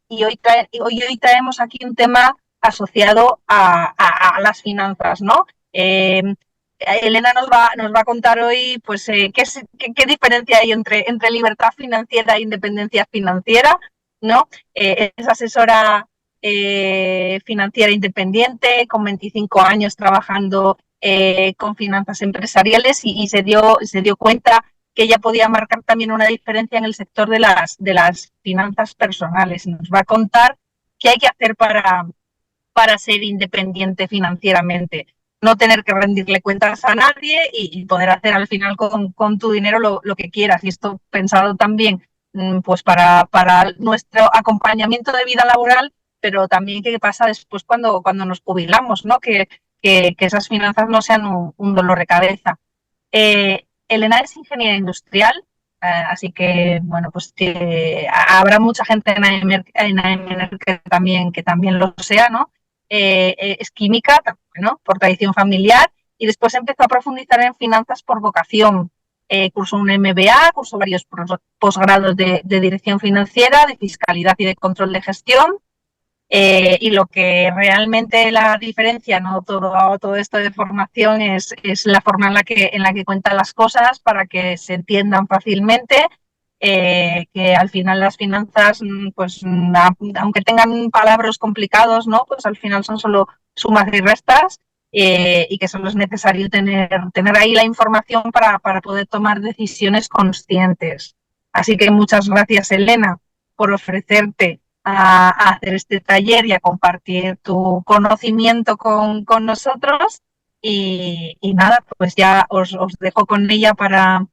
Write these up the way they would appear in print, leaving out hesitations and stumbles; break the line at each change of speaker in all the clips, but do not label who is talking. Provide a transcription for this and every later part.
Y hoy traemos aquí un tema asociado a las finanzas, ¿no? Elena nos va a contar hoy pues, qué diferencia hay entre libertad financiera e independencia financiera, ¿no? Es asesora financiera independiente, con 25 años trabajando con finanzas empresariales y se dio cuenta que ella podía marcar también una diferencia en el sector de las finanzas personales. Nos va a contar qué hay que hacer para ser independiente financieramente, no tener que rendirle cuentas a nadie y poder hacer al final con tu dinero lo que quieras. Y esto pensado también pues para nuestro acompañamiento de vida laboral, pero también qué pasa después cuando nos jubilamos, ¿no? Que esas finanzas no sean un dolor de cabeza. Elena es ingeniera industrial, así que, bueno, pues habrá mucha gente en AMNR que también lo sea, ¿no? Es química, ¿no? Por tradición familiar, y después empezó a profundizar en finanzas por vocación. Cursó un MBA, cursó varios posgrados de dirección financiera, de fiscalidad y de control de gestión. Y lo que realmente la diferencia, no todo esto de formación, es la forma en la que cuentan las cosas para que se entiendan fácilmente, que al final las finanzas, pues aunque tengan palabras complicados, ¿no? Pues al final son solo sumas y restas, y que solo es necesario tener ahí la información para poder tomar decisiones conscientes. Así que muchas gracias, Elena, por ofrecerte a hacer este taller y a compartir tu conocimiento con nosotros. Y nada, pues ya os dejo con ella para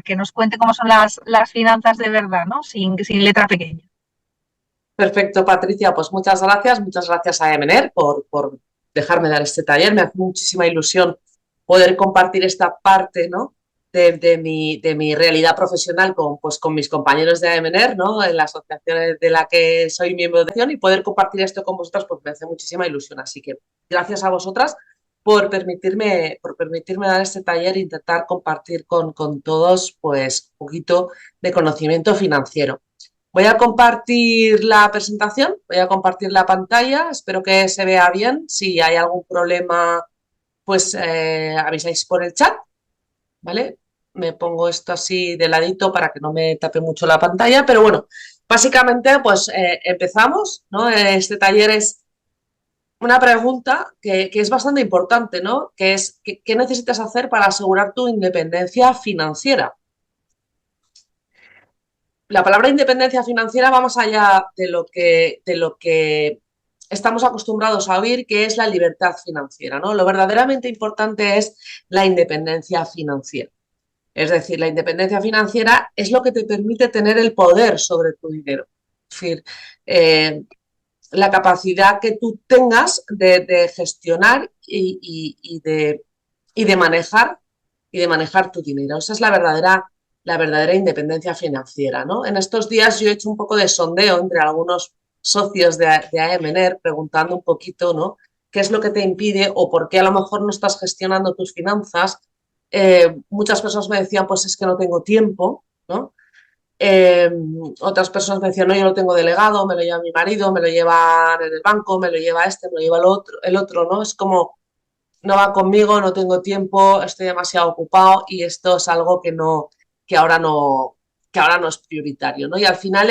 que nos cuente cómo son las finanzas de verdad, ¿no? Sin letra pequeña.
Perfecto, Patricia, pues muchas gracias a Emener por dejarme dar este taller. Me hace muchísima ilusión poder compartir esta parte, ¿no? de mi realidad profesional con mis compañeros de AMNER, ¿no? En la asociación de la que soy miembro de acción, y poder compartir esto con vosotras pues me hace muchísima ilusión. Así que gracias a vosotras por permitirme dar este taller e intentar compartir con todos pues un poquito de conocimiento financiero. Voy a compartir la presentación, voy a compartir la pantalla, espero que se vea bien. Si hay algún problema, pues avisáis por el chat, ¿vale? Me pongo esto así de ladito para que no me tape mucho la pantalla, pero bueno, básicamente pues empezamos, ¿no? Este taller es una pregunta que es bastante importante, ¿no? Que es, ¿qué necesitas hacer para asegurar tu independencia financiera? La palabra independencia financiera va más allá de lo que estamos acostumbrados a oír, que es la libertad financiera, ¿no? Lo verdaderamente importante es la independencia financiera. Es decir, la independencia financiera es lo que te permite tener el poder sobre tu dinero. Es decir, la capacidad que tú tengas de gestionar y de manejar tu dinero. Esa es la verdadera independencia financiera, ¿no? En estos días yo he hecho un poco de sondeo entre algunos socios de AMNER preguntando un poquito, ¿no? ¿Qué es lo que te impide o por qué a lo mejor no estás gestionando tus finanzas? Muchas personas me decían, pues es que no tengo tiempo, ¿no? Eh, Otras personas me decían, no, yo lo tengo delegado, me lo lleva mi marido, me lo lleva en el banco, me lo lleva este, me lo lleva el otro, ¿no? Es como, no va conmigo, no tengo tiempo, estoy demasiado ocupado y esto es algo que ahora no, que ahora no es prioritario, ¿no? Y al final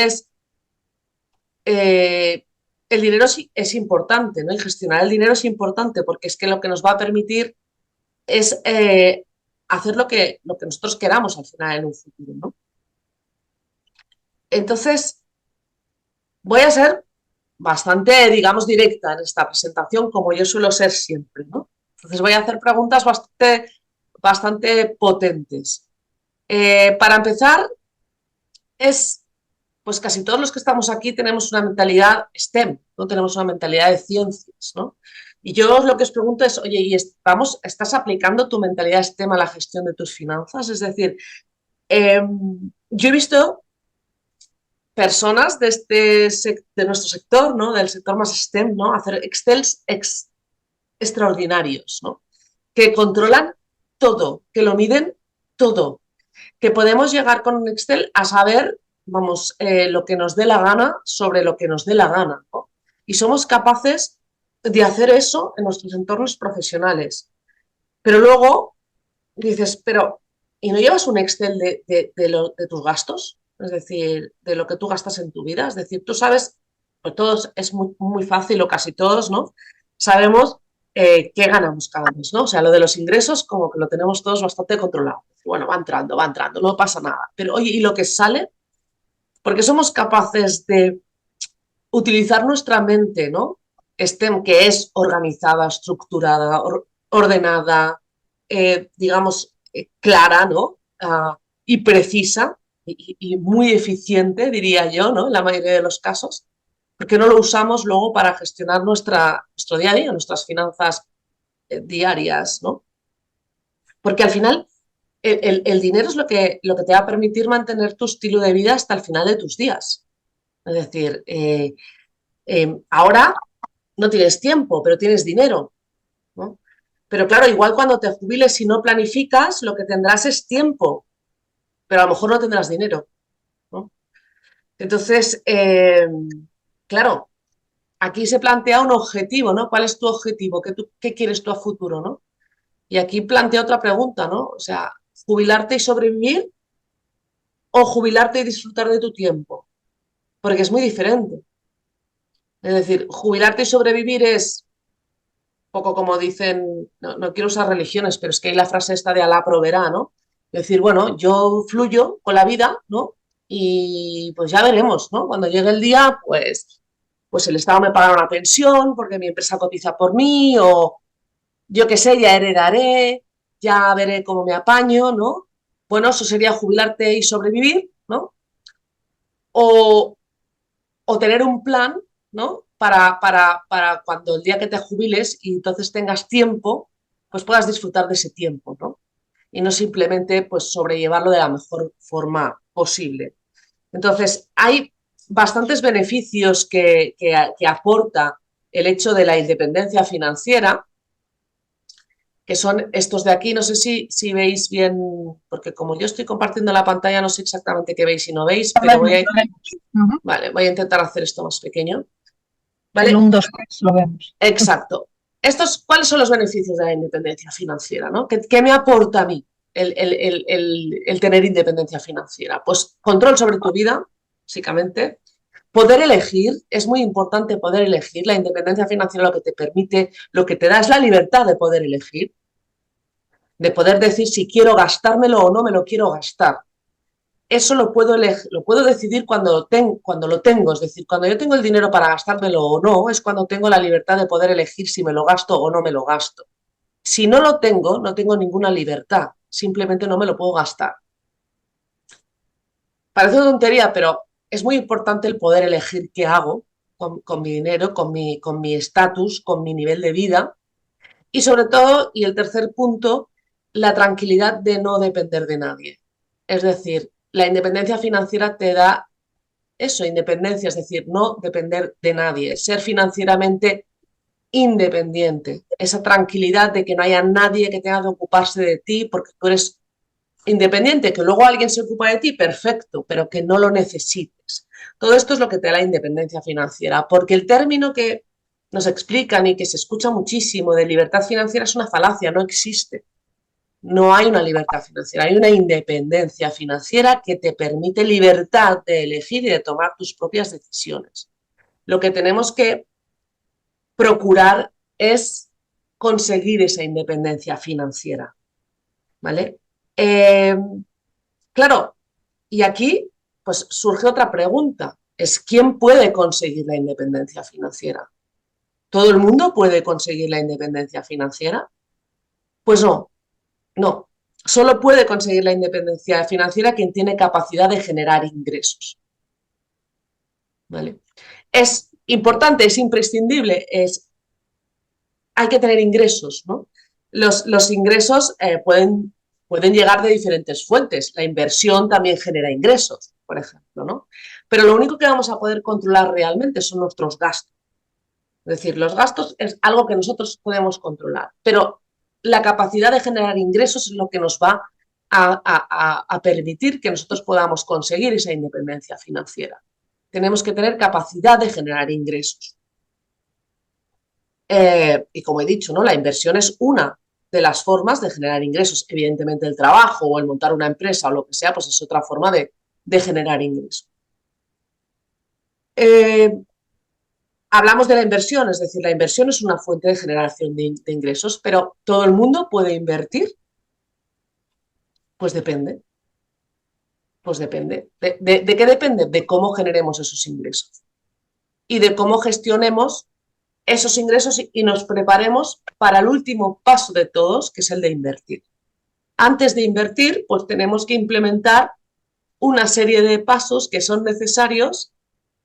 eh, el dinero es importante, ¿no? Y gestionar el dinero es importante porque es que lo que nos va a permitir es hacer lo que nosotros queramos al final en un futuro, ¿no? Entonces, voy a ser bastante, digamos, directa en esta presentación, como yo suelo ser siempre, ¿no? Entonces voy a hacer preguntas bastante potentes. Para empezar, pues casi todos los que estamos aquí tenemos una mentalidad STEM, no tenemos una mentalidad de ciencias, ¿no? Y yo lo que os pregunto es, oye, ¿estás aplicando tu mentalidad STEM a la gestión de tus finanzas? Es decir, yo he visto personas de nuestro sector, ¿no? Del sector más STEM, ¿no? Hacer Excels extraordinarios, ¿no? Que controlan todo, que lo miden todo, que podemos llegar con un Excel a saber vamos, lo que nos dé la gana sobre lo que nos dé la gana, ¿no? Y somos capaces de hacer eso en nuestros entornos profesionales. Pero luego dices, pero, ¿y no llevas un Excel de tus gastos? Es decir, de lo que tú gastas en tu vida. Es decir, tú sabes, pues todos es muy fácil, o casi todos, ¿no? Sabemos qué ganamos cada mes, ¿no? O sea, lo de los ingresos como que lo tenemos todos bastante controlado. Bueno, va entrando, no pasa nada. Pero oye, ¿y lo que sale? Porque somos capaces de utilizar nuestra mente, ¿no? Que es organizada, estructurada, ordenada, digamos, clara, ¿no? Y precisa y muy eficiente, diría yo, ¿no? En la mayoría de los casos, porque no lo usamos luego para gestionar nuestro día a día, nuestras finanzas diarias, ¿no? Porque al final el dinero es lo que te va a permitir mantener tu estilo de vida hasta el final de tus días. Es decir, ahora no tienes tiempo, pero tienes dinero, ¿no? Pero claro, igual cuando te jubiles y no planificas, lo que tendrás es tiempo, pero a lo mejor no tendrás dinero, ¿no? Entonces, claro, aquí se plantea un objetivo, ¿no? ¿Cuál es tu objetivo? ¿Qué quieres tú a futuro, ¿no? Y aquí plantea otra pregunta, ¿no? O sea, ¿jubilarte y sobrevivir o jubilarte y disfrutar de tu tiempo? Porque es muy diferente. Es decir, jubilarte y sobrevivir es poco como dicen, no quiero usar religiones, pero es que hay la frase esta de Alá proveerá, ¿no? Es decir, bueno, yo fluyo con la vida, ¿no? Y pues ya veremos, ¿no? Cuando llegue el día, pues el Estado me pagará una pensión porque mi empresa cotiza por mí o yo qué sé, ya heredaré, ya veré cómo me apaño, ¿no? Bueno, eso sería jubilarte y sobrevivir, ¿no? O, o tener un plan, ¿no? Para cuando el día que te jubiles y entonces tengas tiempo, pues puedas disfrutar de ese tiempo, ¿no? Y no simplemente pues sobrellevarlo de la mejor forma posible. Entonces, hay bastantes beneficios que aporta el hecho de la independencia financiera, que son estos de aquí. No sé si veis bien, porque como yo estoy compartiendo la pantalla, no sé exactamente qué veis y no veis,
Lo
pero
vemos, lo vemos. Ujú.
vale, voy a intentar hacer esto más pequeño.
El
¿Vale?
1, 2, 3 lo vemos.
Exacto. ¿Cuáles son los beneficios de la independencia financiera? ¿No? ¿Qué me aporta a mí el tener independencia financiera? Pues control sobre tu vida, básicamente. Poder elegir, es muy importante poder elegir. La independencia financiera lo que te permite, lo que te da es la libertad de poder elegir, de poder decir si quiero gastármelo o no me lo quiero gastar. Eso lo puedo decidir cuando lo tengo, es decir, cuando yo tengo el dinero para gastármelo o no, es cuando tengo la libertad de poder elegir si me lo gasto o no me lo gasto. Si no lo tengo, no tengo ninguna libertad, simplemente no me lo puedo gastar. Parece una tontería, pero es muy importante el poder elegir qué hago con mi dinero, con mi estatus, con mi nivel de vida y sobre todo, y el tercer punto, la tranquilidad de no depender de nadie. Es decir, la independencia financiera te da eso, independencia, es decir, no depender de nadie, ser financieramente independiente, esa tranquilidad de que no haya nadie que tenga que ocuparse de ti porque tú eres independiente, que luego alguien se ocupa de ti, perfecto, pero que no lo necesites. Todo esto es lo que te da la independencia financiera, porque el término que nos explican y que se escucha muchísimo de libertad financiera es una falacia, no existe. No hay una libertad financiera, hay una independencia financiera que te permite libertad de elegir y de tomar tus propias decisiones. Lo que tenemos que procurar es conseguir esa independencia financiera, ¿vale? Eh, claro, y aquí pues surge otra pregunta, es ¿quién puede conseguir la independencia financiera? ¿Todo el mundo puede conseguir la independencia financiera? Pues no, no. Solo puede conseguir la independencia financiera quien tiene capacidad de generar ingresos, ¿vale? Es importante, es imprescindible, hay que tener ingresos, ¿no? Los ingresos pueden llegar de diferentes fuentes. La inversión también genera ingresos, por ejemplo, ¿no? Pero lo único que vamos a poder controlar realmente son nuestros gastos. Es decir, los gastos es algo que nosotros podemos controlar, pero la capacidad de generar ingresos es lo que nos va a permitir que nosotros podamos conseguir esa independencia financiera. Tenemos que tener capacidad de generar ingresos. Y como he dicho, ¿no? La inversión es una de las formas de generar ingresos. Evidentemente el trabajo o el montar una empresa o lo que sea, pues es otra forma de generar ingresos. Hablamos de la inversión, es decir, la inversión es una fuente de generación de ingresos, pero ¿todo el mundo puede invertir? Pues depende. Pues depende. ¿De qué depende? De cómo generemos esos ingresos y de cómo gestionemos esos ingresos y nos preparemos para el último paso de todos, que es el de invertir. Antes de invertir, pues tenemos que implementar una serie de pasos que son necesarios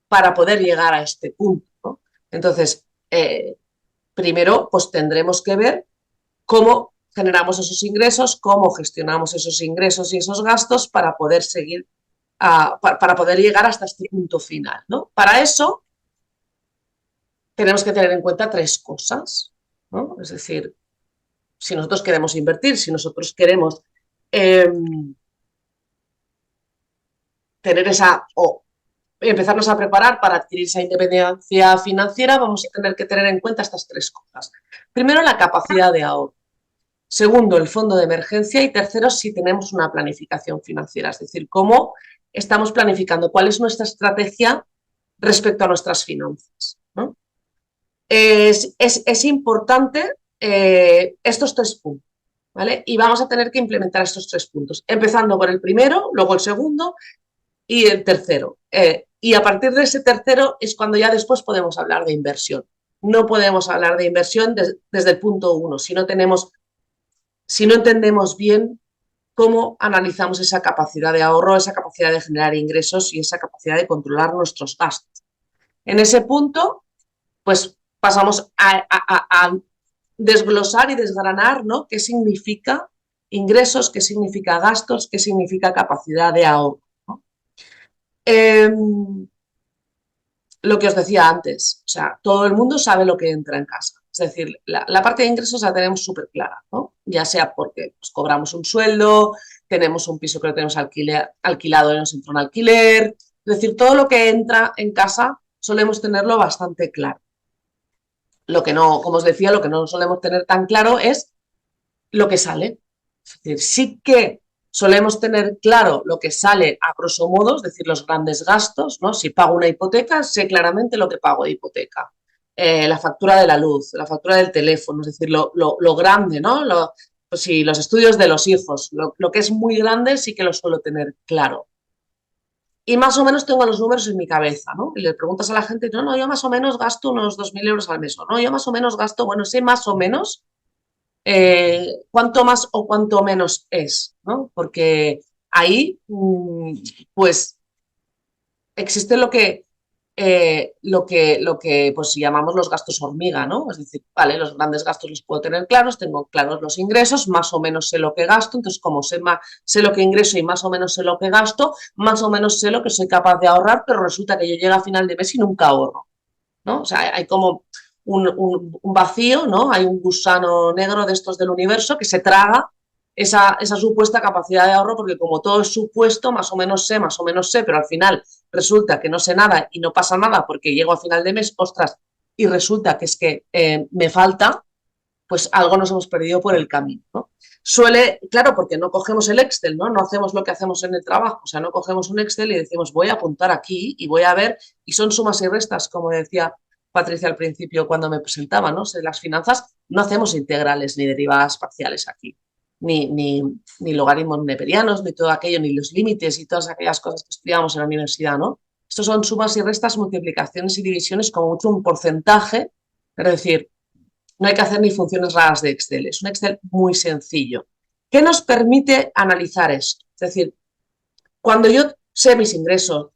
para poder llegar a este punto, ¿no? Entonces, primero, pues tendremos que ver cómo generamos esos ingresos, cómo gestionamos esos ingresos y esos gastos para poder seguir, para poder llegar hasta este punto final, ¿no? Para eso, tenemos que tener en cuenta tres cosas, ¿no? Es decir, si nosotros queremos invertir, si nosotros queremos tener esa o empezarnos a preparar para adquirir esa independencia financiera, vamos a tener que tener en cuenta estas tres cosas. Primero, la capacidad de ahorro. Segundo, el fondo de emergencia. Y tercero, si tenemos una planificación financiera, es decir, cómo estamos planificando, cuál es nuestra estrategia respecto a nuestras finanzas, ¿no? Es importante estos tres puntos, ¿vale? Y vamos a tener que implementar estos tres puntos, empezando por el primero, luego el segundo y el tercero. Y a partir de ese tercero es cuando ya después podemos hablar de inversión. No podemos hablar de inversión desde el punto uno, si no entendemos bien cómo analizamos esa capacidad de ahorro, esa capacidad de generar ingresos y esa capacidad de controlar nuestros gastos. En ese punto, pues pasamos a desglosar y desgranar, ¿no? ¿Qué significa ingresos, qué significa gastos, qué significa capacidad de ahorro, ¿no? Lo que os decía antes, o sea, todo el mundo sabe lo que entra en casa. Es decir, la parte de ingresos la tenemos súper clara, ¿no? Ya sea porque pues, cobramos un sueldo, tenemos un piso que lo tenemos alquilado y nos entra un alquiler. Es decir, todo lo que entra en casa solemos tenerlo bastante claro. Lo que no, como os decía, lo que no solemos tener tan claro es lo que sale. Es decir, sí que solemos tener claro lo que sale a grosso modo, es decir, los grandes gastos, ¿no? Si pago una hipoteca, sé claramente lo que pago de hipoteca. La factura de la luz, la factura del teléfono, es decir, lo grande, ¿no? Pues sí, los estudios de los hijos, lo que es muy grande sí que lo suelo tener claro. Y más o menos tengo los números en mi cabeza, ¿no? Y le preguntas a la gente, no, yo más o menos gasto unos 2.000 euros al mes, o no, yo más o menos gasto, bueno, sé más o menos cuánto más o cuánto menos es, ¿no? Porque ahí, pues, existe lo que pues, llamamos los gastos hormiga, ¿no? Es decir, vale, los grandes gastos los puedo tener claros, tengo claros los ingresos, más o menos sé lo que gasto, entonces como sé lo que ingreso y más o menos sé lo que gasto, más o menos sé lo que soy capaz de ahorrar, pero resulta que yo llego a final de mes y nunca ahorro, ¿no? O sea, hay como un vacío, ¿no? Hay un gusano negro de estos del universo que se traga esa supuesta capacidad de ahorro, porque como todo es supuesto, más o menos sé, pero al final resulta que no sé nada y no pasa nada porque llego a final de mes, ostras, y resulta que es que me falta, pues algo nos hemos perdido por el camino, ¿no? Claro, porque no cogemos el Excel, ¿no? No hacemos lo que hacemos en el trabajo, o sea, no cogemos un Excel y decimos, voy a apuntar aquí y voy a ver, y son sumas y restas, como decía Patricia al principio cuando me presentaba, ¿no? Las finanzas no hacemos integrales ni derivadas parciales aquí, ni logaritmos neperianos, ni todo aquello, ni los límites y todas aquellas cosas que estudiamos en la universidad, ¿no? Estos son sumas y restas, multiplicaciones y divisiones, como mucho un porcentaje, es decir, no hay que hacer ni funciones raras de Excel, es un Excel muy sencillo. ¿Qué nos permite analizar esto? Es decir, cuando yo sé mis ingresos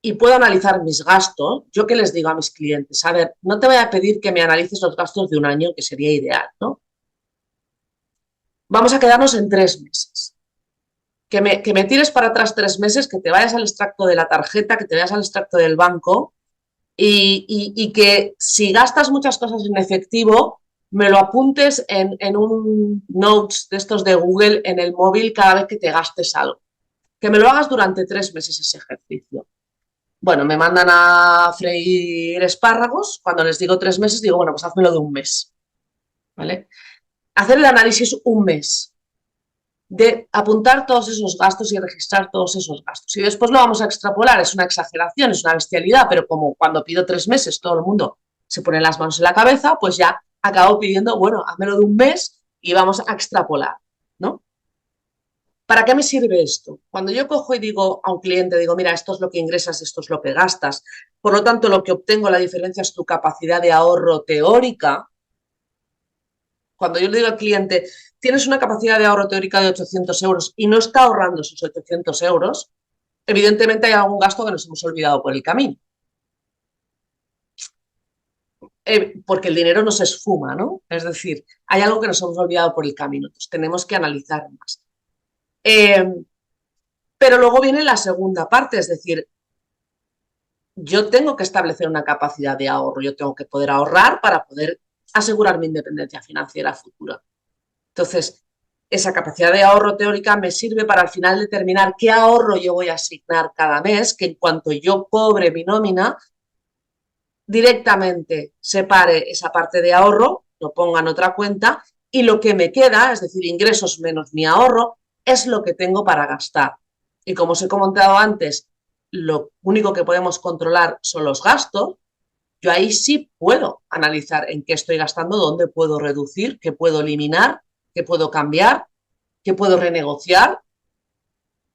y puedo analizar mis gastos, ¿yo qué les digo a mis clientes? A ver, no te voy a pedir que me analices los gastos de un año, que sería ideal, ¿no? Vamos a quedarnos en 3 meses. Que me tires para atrás 3 meses, que te vayas al extracto de la tarjeta, que te vayas al extracto del banco y que si gastas muchas cosas en efectivo, me lo apuntes en un notes de estos de Google en el móvil cada vez que te gastes algo. Que me lo hagas durante 3 meses ese ejercicio. Bueno, me mandan a freír espárragos. Cuando les digo 3 meses, digo, bueno, pues házmelo de un mes. ¿Vale? Hacer el análisis un mes, de apuntar todos esos gastos y registrar todos esos gastos. Y después lo vamos a extrapolar, es una exageración, es una bestialidad, pero como cuando pido 3 meses todo el mundo se pone las manos en la cabeza, pues ya acabo pidiendo, bueno, házmelo de un mes y vamos a extrapolar, ¿no? ¿Para qué me sirve esto? Cuando yo cojo y digo a un cliente, digo, mira, esto es lo que ingresas, esto es lo que gastas, por lo tanto, lo que obtengo, la diferencia es tu capacidad de ahorro teórica. Cuando yo le digo al cliente, tienes una capacidad de ahorro teórica de 800 euros y no está ahorrando esos 800 euros, evidentemente hay algún gasto que nos hemos olvidado por el camino. Porque el dinero no se esfuma, ¿no? Es decir, hay algo que nos hemos olvidado por el camino, entonces tenemos que analizar más. Pero luego viene la segunda parte, es decir, yo tengo que establecer una capacidad de ahorro, yo tengo que poder ahorrar para poder asegurar mi independencia financiera futura. Entonces, esa capacidad de ahorro teórica me sirve para al final determinar qué ahorro yo voy a asignar cada mes, que en cuanto yo cobre mi nómina, directamente separe esa parte de ahorro, lo ponga en otra cuenta y lo que me queda, es decir, ingresos menos mi ahorro, es lo que tengo para gastar. Y como os he comentado antes, lo único que podemos controlar son los gastos. Yo ahí sí puedo analizar en qué estoy gastando, dónde puedo reducir, qué puedo eliminar, qué puedo cambiar, qué puedo renegociar,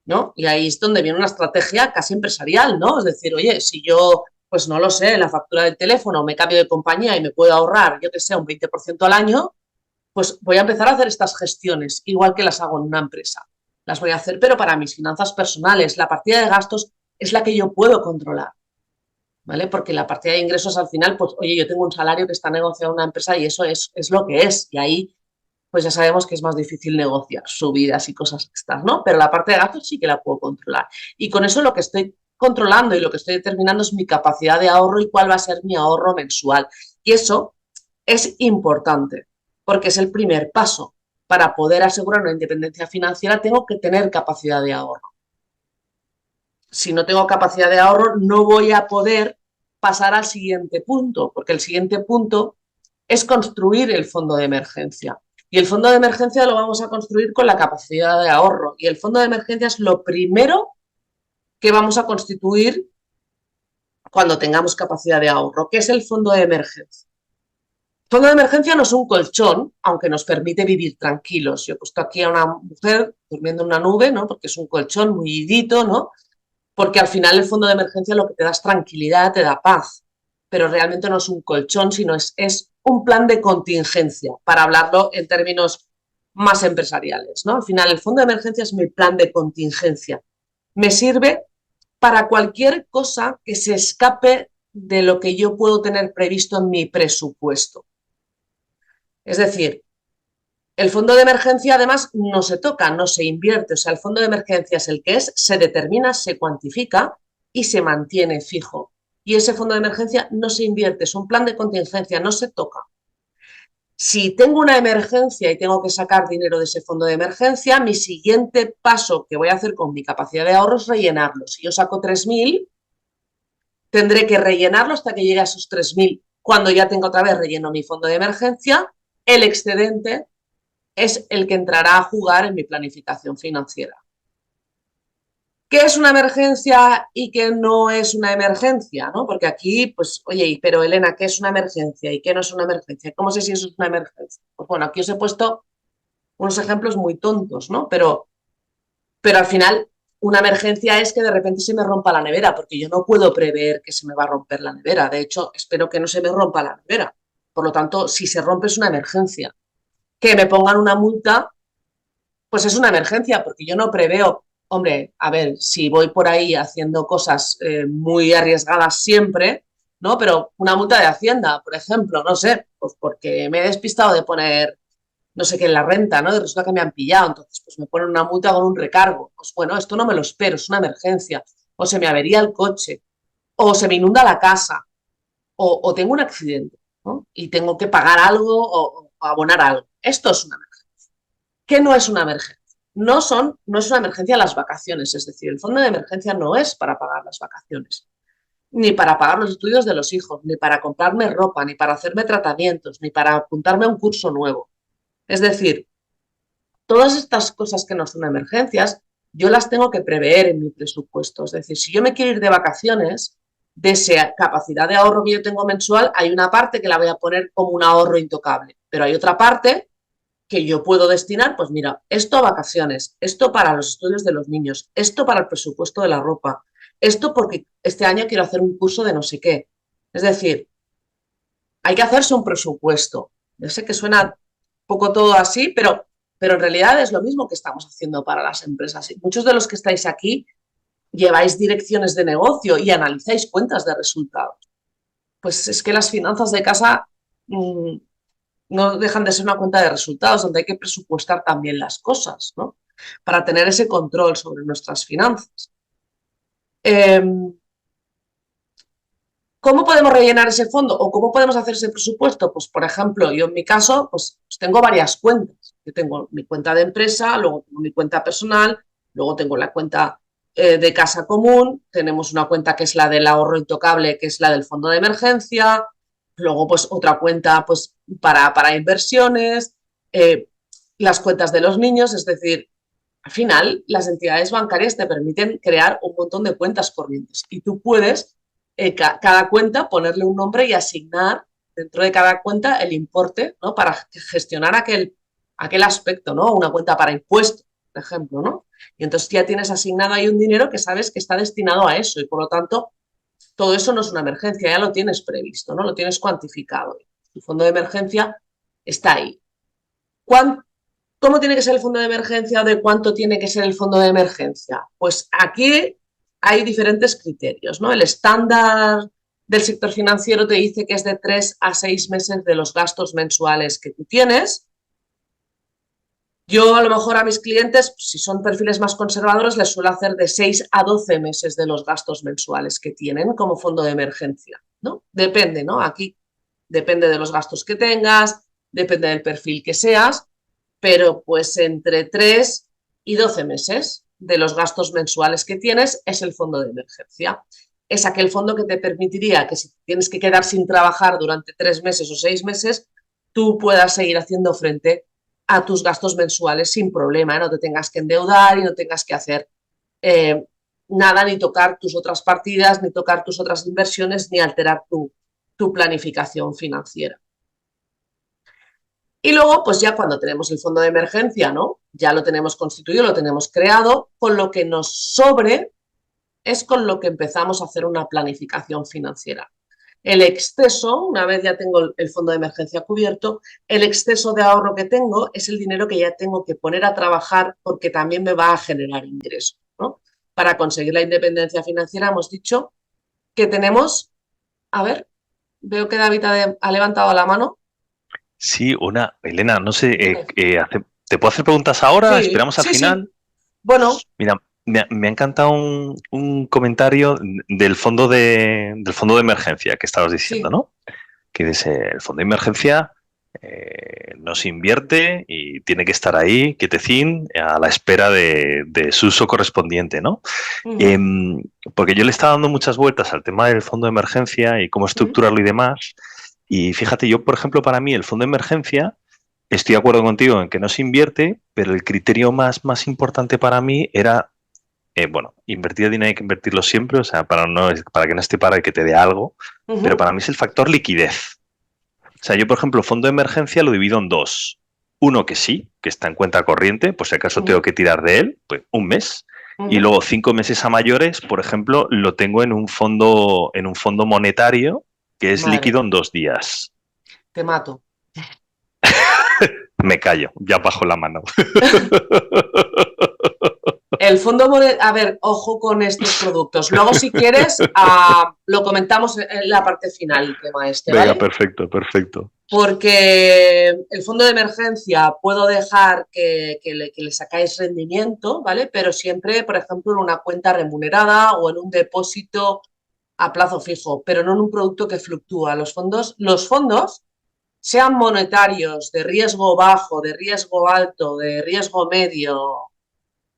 ¿no? Y ahí es donde viene una estrategia casi empresarial, ¿no? Es decir, oye, si yo, pues no lo sé, la factura del teléfono me cambio de compañía y me puedo ahorrar, yo que sé, un 20% al año, pues voy a empezar a hacer estas gestiones, igual que las hago en una empresa. Las voy a hacer, pero para mis finanzas personales. La partida de gastos es la que yo puedo controlar, ¿vale? Porque la partida de ingresos al final, pues, oye, yo tengo un salario que está negociado en una empresa y eso es lo que es. Y ahí pues ya sabemos que es más difícil negociar subidas y cosas estas, ¿no? Pero la parte de gastos sí que la puedo controlar. Y con eso lo que estoy controlando y lo que estoy determinando es mi capacidad de ahorro y cuál va a ser mi ahorro mensual. Y eso es importante, porque es el primer paso. Para poder asegurar una independencia financiera tengo que tener capacidad de ahorro. Si no tengo capacidad de ahorro, no voy a poder pasar al siguiente punto, porque el siguiente punto es construir el fondo de emergencia. Y el fondo de emergencia lo vamos a construir con la capacidad de ahorro. Y el fondo de emergencia es lo primero que vamos a constituir cuando tengamos capacidad de ahorro. ¿Qué es el fondo de emergencia? El fondo de emergencia no es un colchón, aunque nos permite vivir tranquilos. Yo he puesto aquí a una mujer durmiendo en una nube, ¿no? Porque es un colchón muy idito, ¿no? Porque al final el fondo de emergencia lo que te da es tranquilidad, te da paz. Pero realmente no es un colchón, sino es un plan de contingencia, para hablarlo en términos más empresariales, ¿no? Al final, el fondo de emergencia es mi plan de contingencia. Me sirve para cualquier cosa que se escape de lo que yo puedo tener previsto en mi presupuesto. Es decir, el fondo de emergencia además no se toca, no se invierte. O sea, el fondo de emergencia es el que es, se determina, se cuantifica y se mantiene fijo. Y ese fondo de emergencia no se invierte, es un plan de contingencia, no se toca. Si tengo una emergencia y tengo que sacar dinero de ese fondo de emergencia, mi siguiente paso que voy a hacer con mi capacidad de ahorro es rellenarlo. Si yo saco 3.000, tendré que rellenarlo hasta que llegue a esos 3.000. Cuando ya tengo otra vez relleno mi fondo de emergencia, el excedente es el que entrará a jugar en mi planificación financiera. ¿Qué es una emergencia y qué no es una emergencia? ¿No? Porque aquí, pues, oye, pero Elena, ¿qué es una emergencia y qué no es una emergencia? ¿Cómo sé si eso es una emergencia? Pues bueno, aquí os he puesto unos ejemplos muy tontos, ¿no? Pero al final, una emergencia es que de repente se me rompa la nevera, porque yo no puedo prever que se me va a romper la nevera. De hecho, espero que no se me rompa la nevera. Por lo tanto, si se rompe es una emergencia. Que me pongan una multa, pues es una emergencia, porque yo no preveo, hombre, a ver, si voy por ahí haciendo cosas muy arriesgadas siempre, ¿no? Pero una multa de Hacienda, por ejemplo, no sé, pues porque me he despistado de poner no sé qué en la renta, ¿no? Y resulta que me han pillado, entonces pues me ponen una multa con un recargo. Pues bueno, esto no me lo espero, es una emergencia. O se me avería el coche, o se me inunda la casa, o tengo un accidente. ¿no? Y tengo que pagar algo o abonar algo. Esto es una emergencia. ¿Qué no es una emergencia? No es una emergencia las vacaciones, es decir, el fondo de emergencia no es para pagar las vacaciones, ni para pagar los estudios de los hijos, ni para comprarme ropa, ni para hacerme tratamientos, ni para apuntarme a un curso nuevo. Es decir, todas estas cosas que no son emergencias, yo las tengo que prever en mi presupuesto. Es decir, si yo me quiero ir de vacaciones, de esa capacidad de ahorro que yo tengo mensual, hay una parte que la voy a poner como un ahorro intocable, pero hay otra parte que yo puedo destinar, pues mira, esto a vacaciones, esto para los estudios de los niños, esto para el presupuesto de la ropa, esto porque este año quiero hacer un curso de no sé qué. Es decir, hay que hacerse un presupuesto. Yo sé que suena un poco todo así, pero en realidad es lo mismo que estamos haciendo para las empresas. Y muchos de los que estáis aquí lleváis direcciones de negocio y analizáis cuentas de resultados. Pues es que las finanzas de casa no dejan de ser una cuenta de resultados, donde hay que presupuestar también las cosas, ¿no? Para tener ese control sobre nuestras finanzas. ¿Cómo podemos rellenar ese fondo o cómo podemos hacer ese presupuesto? Pues, por ejemplo, yo en mi caso, pues tengo varias cuentas. Yo tengo mi cuenta de empresa, luego tengo mi cuenta personal, luego tengo la cuenta de casa común, tenemos una cuenta que es la del ahorro intocable, que es la del fondo de emergencia, luego pues otra cuenta pues para inversiones, las cuentas de los niños, es decir, al final las entidades bancarias te permiten crear un montón de cuentas corrientes y tú puedes cada cuenta ponerle un nombre y asignar dentro de cada cuenta el importe, ¿no? Para gestionar aquel aspecto, ¿no? Una cuenta para impuestos, por ejemplo, ¿no? Y entonces ya tienes asignado ahí un dinero que sabes que está destinado a eso y por lo tanto todo eso no es una emergencia, ya lo tienes previsto, ¿no? Lo tienes cuantificado. Tu fondo de emergencia está ahí. ¿Cómo tiene que ser el fondo de emergencia o de cuánto tiene que ser el fondo de emergencia? Pues aquí hay diferentes criterios, ¿no? El estándar del sector financiero te dice que es de 3 a 6 meses de los gastos mensuales que tú tienes. Yo a lo mejor a mis clientes, si son perfiles más conservadores, les suelo hacer de 6 a 12 meses de los gastos mensuales que tienen como fondo de emergencia, ¿no? Depende, ¿no? Aquí depende de los gastos que tengas, depende del perfil que seas, pero pues entre 3 y 12 meses de los gastos mensuales que tienes es el fondo de emergencia. Es aquel fondo que te permitiría que si tienes que quedar sin trabajar durante 3 meses o 6 meses, tú puedas seguir haciendo frente a tus gastos mensuales sin problema, no te tengas que endeudar y no tengas que hacer nada, ni tocar tus otras partidas, ni tocar tus otras inversiones, ni alterar tu planificación financiera. Y luego, pues ya cuando tenemos el fondo de emergencia, ¿no? Ya lo tenemos constituido, lo tenemos creado, con lo que nos sobre es con lo que empezamos a hacer una planificación financiera. El exceso, una vez ya tengo el fondo de emergencia cubierto, el exceso de ahorro que tengo es el dinero que ya tengo que poner a trabajar porque también me va a generar ingresos, ¿no? Para conseguir la independencia financiera hemos dicho que tenemos, a ver, veo que David ha levantado la mano.
Sí, Elena, no sé, ¿te puedo hacer preguntas ahora?
Sí,
¿Esperamos al
sí,
final?
sí. Bueno,
Mira, me ha encantado un comentario del fondo de emergencia que estabas diciendo,
sí.
¿no? Que dice, el fondo de emergencia no se invierte y tiene que estar ahí, quietecín, a la espera de su uso correspondiente, ¿no?
Uh-huh.
Porque yo le estaba dando muchas vueltas al tema del fondo de emergencia y cómo estructurarlo y demás. Y fíjate, yo, por ejemplo, para mí el fondo de emergencia, estoy de acuerdo contigo en que no se invierte, pero el criterio más importante para mí era, bueno, invertir el dinero hay que invertirlo siempre, o sea, para que no esté para que te dé algo, pero
Uh-huh.
para mí es el factor liquidez. O sea, yo, por ejemplo, fondo de emergencia lo divido en dos. Uno que sí, que está en cuenta corriente, por si acaso tengo
Uh-huh.
que tirar de él, pues un mes. Y
Uh-huh.
luego 5 meses a mayores, por ejemplo, lo tengo en un fondo monetario que es
Madre
líquido
mía,
en 2 días.
te mato.
Me callo, ya bajo la mano.
El fondo monetario, a ver, ojo con estos productos. Luego, si quieres, lo comentamos en la parte final, el tema este,
Venga,
¿vale?
perfecto, perfecto.
Porque el fondo de emergencia puedo dejar que le sacáis rendimiento, ¿vale? Pero siempre, por ejemplo, en una cuenta remunerada o en un depósito a plazo fijo, pero no en un producto que fluctúa. Los fondos, sean monetarios, de riesgo bajo, de riesgo alto, de riesgo medio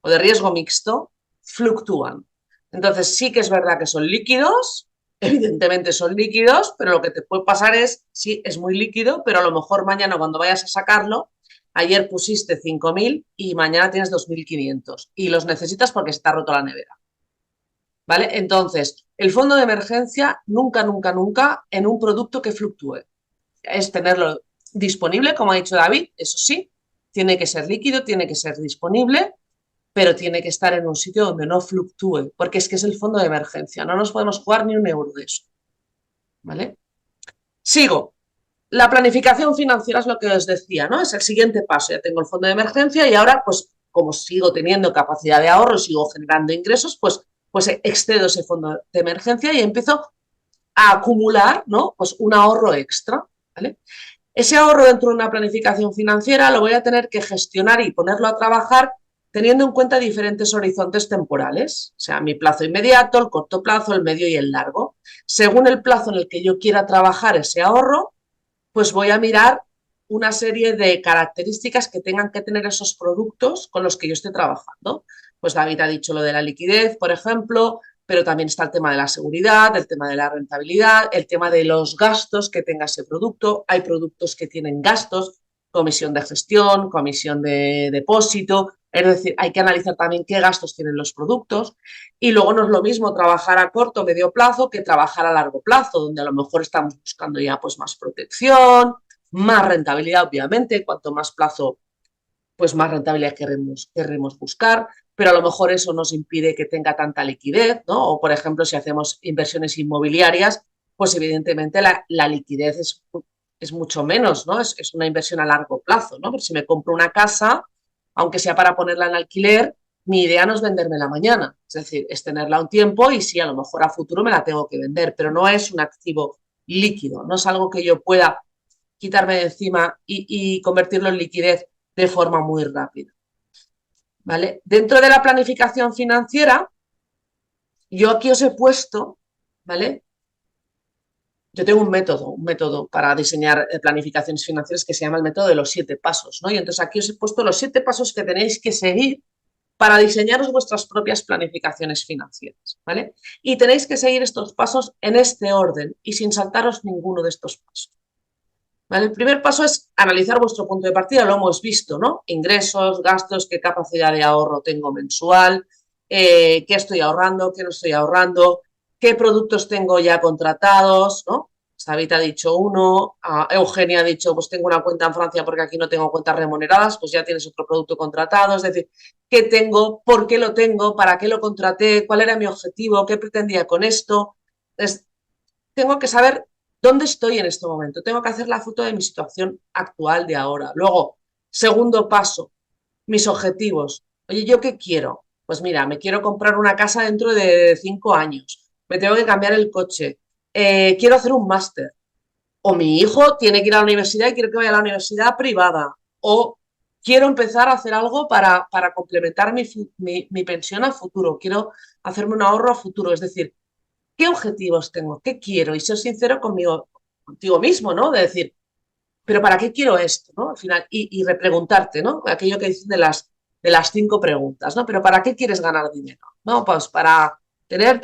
o de riesgo mixto, fluctúan. Entonces sí que es verdad que son líquidos, evidentemente son líquidos, pero lo que te puede pasar es, sí, es muy líquido, pero a lo mejor mañana cuando vayas a sacarlo, ayer pusiste 5.000 y mañana tienes 2.500 y los necesitas porque se te ha roto la nevera. ¿Vale? Entonces, el fondo de emergencia nunca, nunca, nunca en un producto que fluctúe. Es tenerlo disponible, como ha dicho David, eso sí, tiene que ser líquido, tiene que ser disponible, pero tiene que estar en un sitio donde no fluctúe, porque es que es el fondo de emergencia, no nos podemos jugar ni un euro de eso. ¿Vale? Sigo. La planificación financiera es lo que os decía, ¿no? Es el siguiente paso. Ya tengo el fondo de emergencia y ahora, pues, como sigo teniendo capacidad de ahorro, sigo generando ingresos, pues excedo ese fondo de emergencia y empiezo a acumular, ¿no? Pues un ahorro extra, ¿vale? Ese ahorro dentro de una planificación financiera lo voy a tener que gestionar y ponerlo a trabajar teniendo en cuenta diferentes horizontes temporales, o sea, mi plazo inmediato, el corto plazo, el medio y el largo. Según el plazo en el que yo quiera trabajar ese ahorro, pues voy a mirar una serie de características que tengan que tener esos productos con los que yo esté trabajando. Pues David ha dicho lo de la liquidez, por ejemplo, pero también está el tema de la seguridad, el tema de la rentabilidad, el tema de los gastos que tenga ese producto. Hay productos que tienen gastos, comisión de gestión, comisión de depósito, es decir, hay que analizar también qué gastos tienen los productos y luego no es lo mismo trabajar a corto o medio plazo que trabajar a largo plazo, donde a lo mejor estamos buscando ya pues más protección, más rentabilidad, obviamente, cuanto más plazo, pues más rentabilidad querremos buscar, pero a lo mejor eso nos impide que tenga tanta liquidez, ¿no? O, por ejemplo, si hacemos inversiones inmobiliarias, pues evidentemente la liquidez es mucho menos, ¿no? Es una inversión a largo plazo, ¿no? Pero si me compro una casa, aunque sea para ponerla en alquiler, mi idea no es venderla mañana, es decir, es tenerla un tiempo y sí, a lo mejor a futuro me la tengo que vender, pero no es un activo líquido, no es algo que yo pueda quitarme de encima y convertirlo en liquidez de forma muy rápida. ¿Vale? Dentro de la planificación financiera, yo aquí os he puesto, ¿vale? Yo tengo un método para diseñar planificaciones financieras que se llama el método de los 7 pasos, ¿no? Y entonces aquí os he puesto los 7 pasos que tenéis que seguir para diseñaros vuestras propias planificaciones financieras, ¿vale? Y tenéis que seguir estos pasos en este orden y sin saltaros ninguno de estos pasos. ¿Vale? El primer paso es analizar vuestro punto de partida, lo hemos visto, ¿no? Ingresos, gastos, qué capacidad de ahorro tengo mensual, qué estoy ahorrando, qué no estoy ahorrando, qué productos tengo ya contratados, ¿no? David ha dicho uno, Eugenia ha dicho, pues tengo una cuenta en Francia porque aquí no tengo cuentas remuneradas, pues ya tienes otro producto contratado, es decir, ¿qué tengo? ¿Por qué lo tengo? ¿Para qué lo contraté? ¿Cuál era mi objetivo? ¿Qué pretendía con esto? Tengo que saber dónde estoy en este momento, tengo que hacer la foto de mi situación actual de ahora. Luego, segundo paso, mis objetivos. Oye, ¿yo qué quiero? Pues mira, me quiero comprar una casa dentro de 5 años, me tengo que cambiar el coche, quiero hacer un máster, o mi hijo tiene que ir a la universidad y quiero que vaya a la universidad privada, o quiero empezar a hacer algo para complementar mi pensión a futuro, quiero hacerme un ahorro a futuro, es decir, ¿qué objetivos tengo? ¿Qué quiero? Y ser sincero contigo mismo, ¿no? De decir, ¿pero para qué quiero esto? ¿No? Al final, y repreguntarte, ¿no? Aquello que dicen de las 5 preguntas, ¿no? ¿Pero para qué quieres ganar dinero? No, pues para tener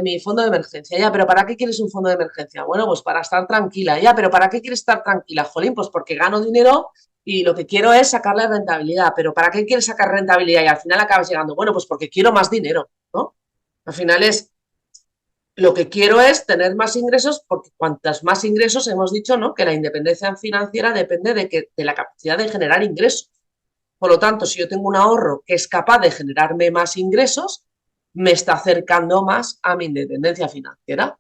mi fondo de emergencia, ya, pero ¿para qué quieres un fondo de emergencia? Bueno, pues para estar tranquila, ya, pero ¿para qué quieres estar tranquila? Jolín, pues porque gano dinero y lo que quiero es sacarle rentabilidad, pero ¿para qué quieres sacar rentabilidad? Y al final acabas llegando, bueno, pues porque quiero más dinero, ¿no? Al final es lo que quiero es tener más ingresos, porque cuantas más ingresos, hemos dicho, ¿no? Que la independencia financiera depende de la capacidad de generar ingresos. Por lo tanto, si yo tengo un ahorro que es capaz de generarme más ingresos, me está acercando más a mi independencia financiera.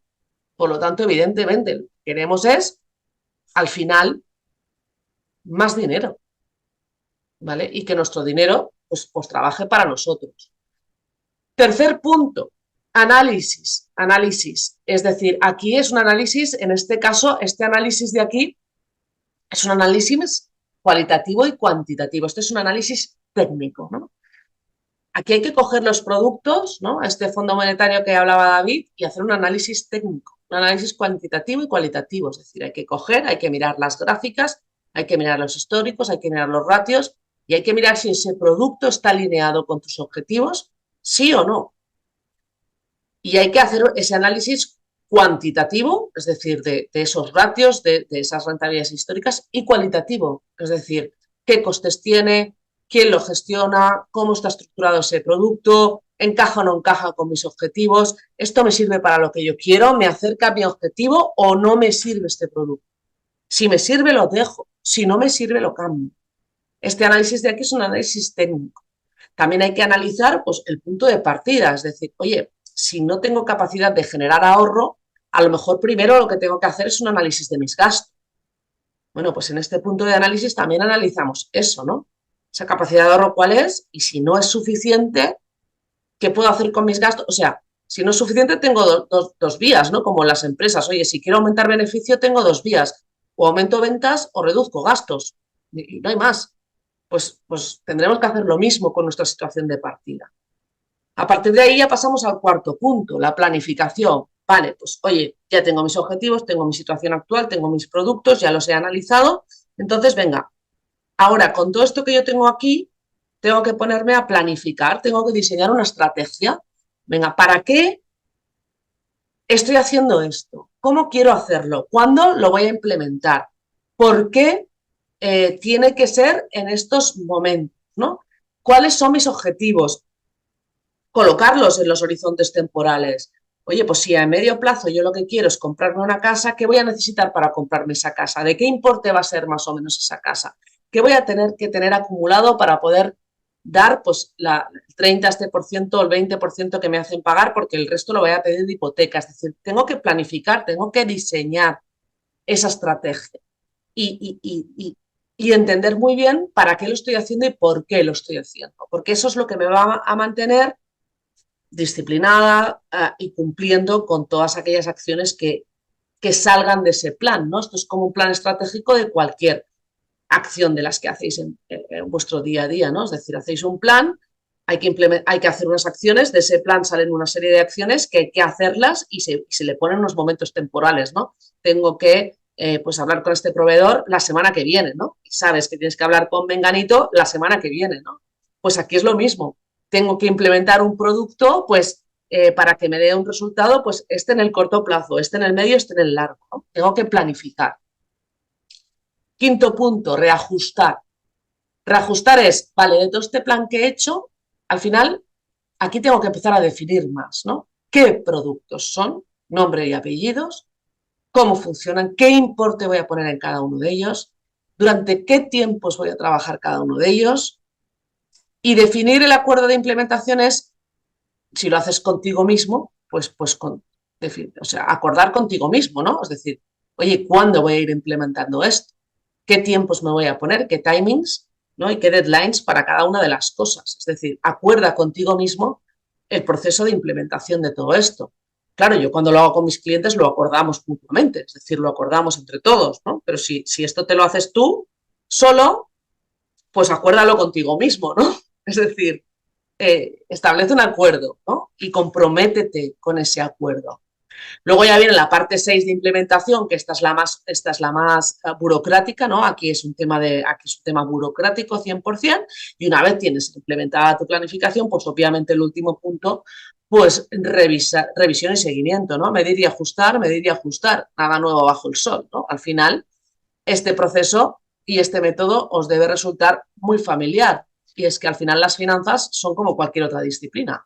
Por lo tanto, evidentemente, lo que queremos es, al final, más dinero, ¿vale? Y que nuestro dinero, pues trabaje para nosotros. Tercer punto, análisis. Es decir, aquí es un análisis, en este caso, este análisis de aquí es un análisis cualitativo y cuantitativo. Este es un análisis técnico, ¿no? aquí hay que coger los productos, ¿no? Este fondo monetario que hablaba David, y hacer un análisis técnico, un análisis cuantitativo y cualitativo. Es decir, hay que coger, hay que mirar las gráficas, hay que mirar los históricos, hay que mirar los ratios y hay que mirar si ese producto está alineado con tus objetivos, sí o no. Y hay que hacer ese análisis cuantitativo, es decir, de esos ratios, de esas rentabilidades históricas, y cualitativo, es decir, qué costes tiene, quién lo gestiona, cómo está estructurado ese producto, encaja o no encaja con mis objetivos, esto me sirve para lo que yo quiero, me acerca a mi objetivo o no me sirve este producto. Si me sirve, lo dejo, si no me sirve, lo cambio. Este análisis de aquí es un análisis técnico. También hay que analizar pues, el punto de partida, es decir, oye, si no tengo capacidad de generar ahorro, a lo mejor primero lo que tengo que hacer es un análisis de mis gastos. Bueno, pues en este punto de análisis también analizamos eso, ¿no? Esa capacidad de ahorro, ¿cuál es? Y si no es suficiente, ¿qué puedo hacer con mis gastos? O sea, si no es suficiente, tengo dos vías, ¿no? Como en las empresas. Oye, si quiero aumentar beneficio, tengo dos vías. O aumento ventas o reduzco gastos. Y no hay más. Pues tendremos que hacer lo mismo con nuestra situación de partida. A partir de ahí ya pasamos al cuarto punto, la planificación. Vale, pues oye, ya tengo mis objetivos, tengo mi situación actual, tengo mis productos, ya los he analizado. Entonces, venga, ahora con todo esto que yo tengo aquí, tengo que ponerme a planificar, tengo que diseñar una estrategia. Venga, ¿para qué estoy haciendo esto? ¿Cómo quiero hacerlo? ¿Cuándo lo voy a implementar? ¿Por qué tiene que ser en estos momentos, ¿no? ¿Cuáles son mis objetivos? Colocarlos en los horizontes temporales. Oye, pues si a medio plazo yo lo que quiero es comprarme una casa, ¿qué voy a necesitar para comprarme esa casa? ¿De qué importe va a ser más o menos esa casa? ¿Qué voy a tener que tener acumulado para poder dar pues el 30% o el 20% que me hacen pagar, porque el resto lo voy a pedir de hipoteca? Es decir, tengo que planificar, tengo que diseñar esa estrategia y entender muy bien para qué lo estoy haciendo y por qué lo estoy haciendo, porque eso es lo que me va a mantener disciplinada y cumpliendo con todas aquellas acciones que salgan de ese plan, ¿no? Esto es como un plan estratégico de cualquier acción de las que hacéis en vuestro día a día, ¿no? Es decir, hacéis un plan, hay que hacer unas acciones, de ese plan salen una serie de acciones que hay que hacerlas y se le ponen unos momentos temporales, ¿no? Tengo que pues hablar con este proveedor la semana que viene, ¿no? Y sabes que tienes que hablar con Menganito la semana que viene, ¿no? Pues aquí es lo mismo. Tengo que implementar un producto, pues para que me dé un resultado, pues este en el corto plazo, este en el medio, este en el largo, ¿no? Tengo que planificar. Quinto punto, reajustar. Reajustar es, vale, de todo este plan que he hecho, al final, aquí tengo que empezar a definir más, ¿no? ¿Qué productos son? Nombre y apellidos. ¿Cómo funcionan? ¿Qué importe voy a poner en cada uno de ellos? ¿Durante qué tiempos voy a trabajar cada uno de ellos? Y definir el acuerdo de implementación es, si lo haces contigo mismo, o sea, acordar contigo mismo, ¿no? Es decir, oye, ¿cuándo voy a ir implementando esto? ¿Qué tiempos me voy a poner? ¿Qué timings? ¿No? Y qué deadlines para cada una de las cosas. Es decir, acuerda contigo mismo el proceso de implementación de todo esto. Claro, yo cuando lo hago con mis clientes lo acordamos mutuamente, es decir, lo acordamos entre todos, ¿no? Pero si esto te lo haces tú solo, pues acuérdalo contigo mismo, ¿no? Es decir, establece un acuerdo, ¿no? Y comprométete con ese acuerdo. Luego ya viene la parte 6 de implementación, que esta es la más burocrática, ¿no? Aquí es un tema burocrático 100%, y una vez tienes implementada tu planificación, pues obviamente el último punto, pues revisión y seguimiento, ¿no? Medir y ajustar, nada nuevo bajo el sol, ¿no? Al final, este proceso y este método os debe resultar muy familiar, y es que al final las finanzas son como cualquier otra disciplina.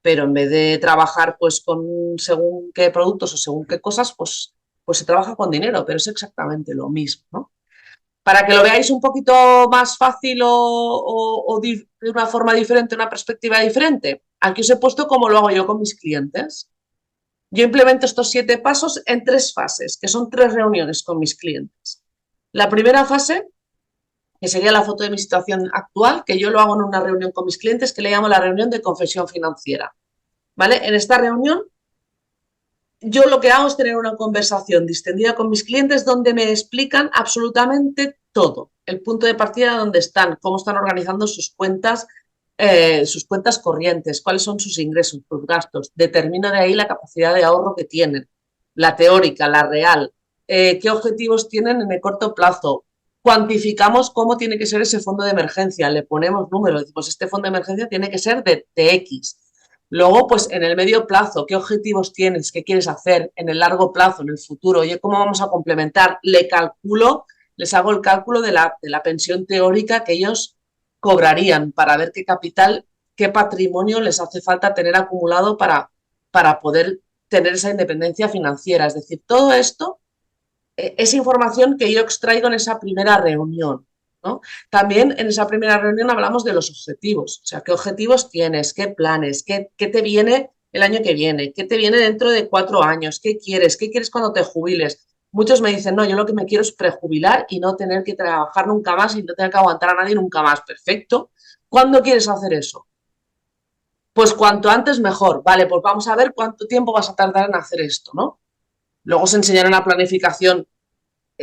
Pero en vez de trabajar pues con según qué productos o según qué cosas, pues se trabaja con dinero, pero es exactamente lo mismo, ¿no? Para que lo veáis un poquito más fácil o de una forma diferente, una perspectiva diferente, aquí os he puesto cómo lo hago yo con mis clientes. Yo implemento estos 7 pasos en 3 fases, que son 3 reuniones con mis clientes. La primera fase, que sería la foto de mi situación actual, que yo lo hago en una reunión con mis clientes, que le llamo la reunión de confesión financiera. ¿Vale? En esta reunión, yo lo que hago es tener una conversación distendida con mis clientes donde me explican absolutamente todo. El punto de partida, dónde están, cómo están organizando sus cuentas, sus cuentas corrientes, cuáles son sus ingresos, sus gastos. Determina de ahí la capacidad de ahorro que tienen, la teórica, la real, qué objetivos tienen en el corto plazo. Cuantificamos cómo tiene que ser ese fondo de emergencia, le ponemos números, decimos, este fondo de emergencia tiene que ser de X. Luego, pues en el medio plazo, ¿qué objetivos tienes? ¿Qué quieres hacer en el largo plazo, en el futuro? Oye, ¿cómo vamos a complementar? Les hago el cálculo de la pensión teórica que ellos cobrarían para ver qué capital, qué patrimonio les hace falta tener acumulado para poder tener esa independencia financiera. Es decir, todo esto es información que yo extraigo en esa primera reunión, ¿no? También en esa primera reunión hablamos de los objetivos, o sea, qué objetivos tienes, qué planes, qué te viene el año que viene, qué te viene dentro de 4 años, qué quieres cuando te jubiles. Muchos me dicen, no, yo lo que me quiero es prejubilar y no tener que trabajar nunca más y no tener que aguantar a nadie nunca más. Perfecto. ¿Cuándo quieres hacer eso? Pues cuanto antes mejor. Vale, pues vamos a ver cuánto tiempo vas a tardar en hacer esto, ¿no? Luego os enseñaré una planificación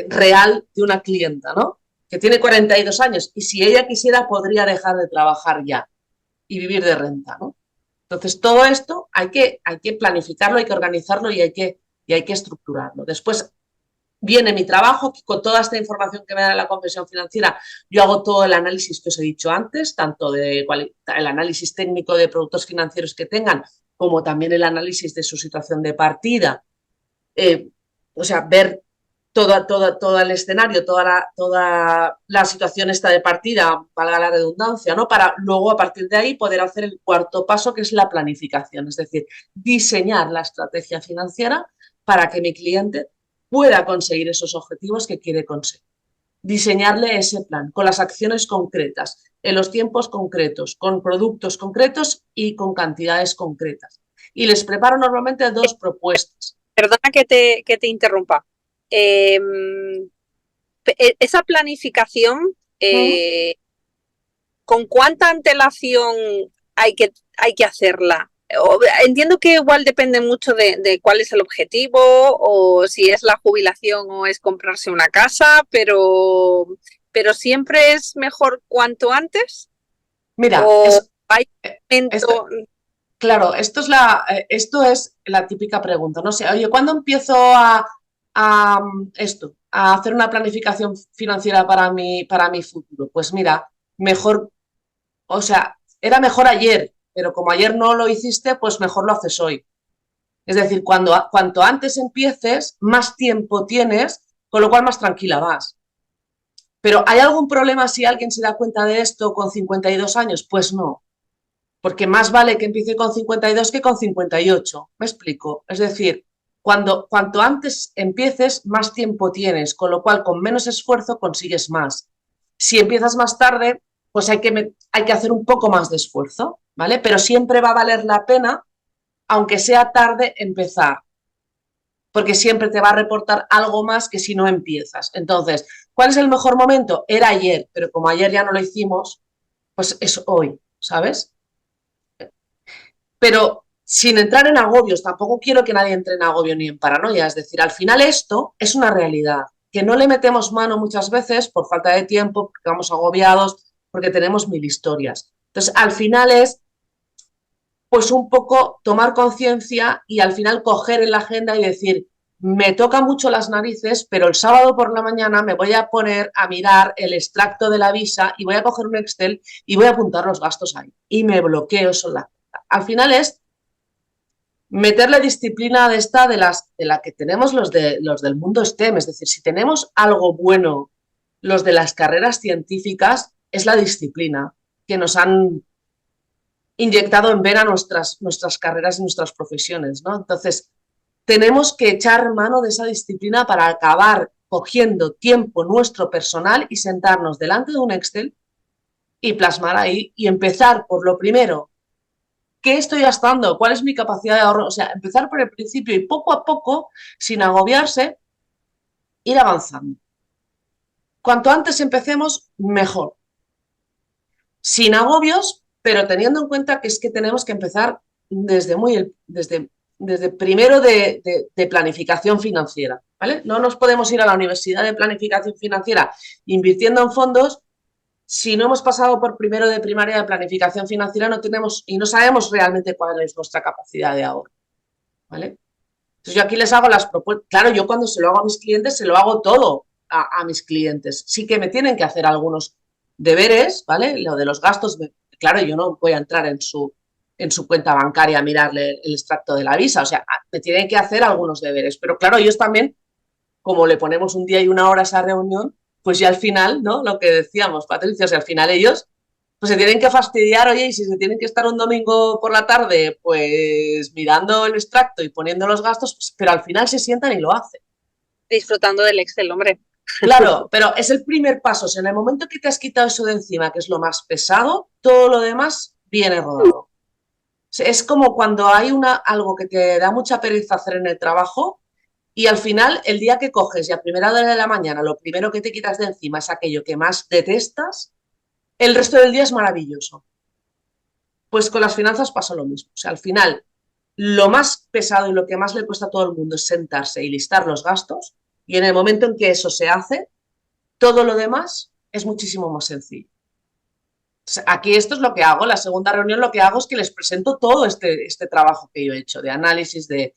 real de una clienta, ¿no? Que tiene 42 años y si ella quisiera podría dejar de trabajar ya y vivir de renta, ¿no? Entonces, todo esto hay que planificarlo, hay que organizarlo y hay que estructurarlo. Después viene mi trabajo, que con toda esta información que me da la confesión financiera, yo hago todo el análisis que os he dicho antes, tanto el análisis técnico de productos financieros que tengan, como también el análisis de su situación de partida. O sea, ver todo el escenario, toda la situación esta de partida, valga la redundancia, ¿no? Para luego, a partir de ahí, poder hacer el cuarto paso, que es la planificación, es decir, diseñar la estrategia financiera para que mi cliente pueda conseguir esos objetivos que quiere conseguir. Diseñarle ese plan con las acciones concretas, en los tiempos concretos, con productos concretos y con cantidades concretas. Y les preparo normalmente 2 propuestas.
Perdona que te interrumpa. Esa planificación, ¿con cuánta antelación hay que hacerla? Entiendo que igual depende mucho de cuál es el objetivo o si es la jubilación o es comprarse una casa, pero siempre es mejor cuanto antes.
Mira, claro, esto es la típica pregunta. No sé, oye, ¿cuándo empiezo a hacer una planificación financiera para mi futuro? Pues mira, mejor, o sea, era mejor ayer, pero como ayer no lo hiciste, pues mejor lo haces hoy. Es decir, cuanto antes empieces, más tiempo tienes, con lo cual más tranquila vas. Pero ¿hay algún problema si alguien se da cuenta de esto con 52 años? Pues no, porque más vale que empiece con 52 que con 58. ¿Me explico? Es decir, cuanto antes empieces, más tiempo tienes, con lo cual con menos esfuerzo consigues más. Si empiezas más tarde, pues hay que hacer un poco más de esfuerzo, ¿vale? Pero siempre va a valer la pena, aunque sea tarde, empezar, porque siempre te va a reportar algo más que si no empiezas. Entonces, ¿cuál es el mejor momento? Era ayer, pero como ayer ya no lo hicimos, pues es hoy, ¿sabes? Pero sin entrar en agobios, tampoco quiero que nadie entre en agobio ni en paranoia, es decir, al final esto es una realidad, que no le metemos mano muchas veces por falta de tiempo, porque vamos agobiados, porque tenemos 1000 historias. Entonces, al final es, pues un poco tomar conciencia y al final coger en la agenda y decir, me toca mucho las narices, pero el sábado por la mañana me voy a poner a mirar el extracto de la visa y voy a coger un Excel y voy a apuntar los gastos ahí. Y me bloqueo eso en la agenda. Al final es meterle disciplina de la que tenemos los del mundo STEM. Es decir, si tenemos algo bueno los de las carreras científicas, es la disciplina que nos han inyectado en vena nuestras carreras y nuestras profesiones, ¿no? Entonces, tenemos que echar mano de esa disciplina para acabar cogiendo tiempo nuestro personal y sentarnos delante de un Excel y plasmar ahí y empezar por lo primero. ¿Qué estoy gastando? ¿Cuál es mi capacidad de ahorro? O sea, empezar por el principio y poco a poco, sin agobiarse, ir avanzando. Cuanto antes empecemos, mejor. Sin agobios, pero teniendo en cuenta que es que tenemos que empezar desde primero de planificación financiera, ¿vale? No nos podemos ir a la Universidad de Planificación Financiera invirtiendo en fondos si no hemos pasado por primero de primaria de planificación financiera, no tenemos y no sabemos realmente cuál es nuestra capacidad de ahorro, ¿vale? Entonces yo aquí les hago las propuestas. Claro, yo cuando se lo hago a mis clientes, se lo hago todo a mis clientes. Sí que me tienen que hacer algunos deberes, ¿vale? Lo de los gastos, claro, yo no voy a entrar en su cuenta bancaria a mirarle el extracto de la visa, o sea, me tienen que hacer algunos deberes, pero claro, ellos también, como le ponemos un día y una hora a esa reunión, pues ya al final, ¿no? Lo que decíamos, Patricia, o sea, al final ellos pues se tienen que fastidiar, oye, y si se tienen que estar un domingo por la tarde, pues mirando el extracto y poniendo los gastos, pues, pero al final se sientan y lo hacen.
Disfrutando del Excel, hombre.
Claro, pero es el primer paso. O sea, en el momento que te has quitado eso de encima, que es lo más pesado, todo lo demás viene rodado. O sea, es como cuando hay algo que te da mucha pereza hacer en el trabajo y al final, el día que coges y a primera hora de la mañana lo primero que te quitas de encima es aquello que más detestas, el resto del día es maravilloso. Pues con las finanzas pasa lo mismo. O sea, al final, lo más pesado y lo que más le cuesta a todo el mundo es sentarse y listar los gastos, y en el momento en que eso se hace, todo lo demás es muchísimo más sencillo. O sea, aquí esto es lo que hago. La segunda reunión lo que hago es que les presento todo este trabajo que yo he hecho, de análisis, de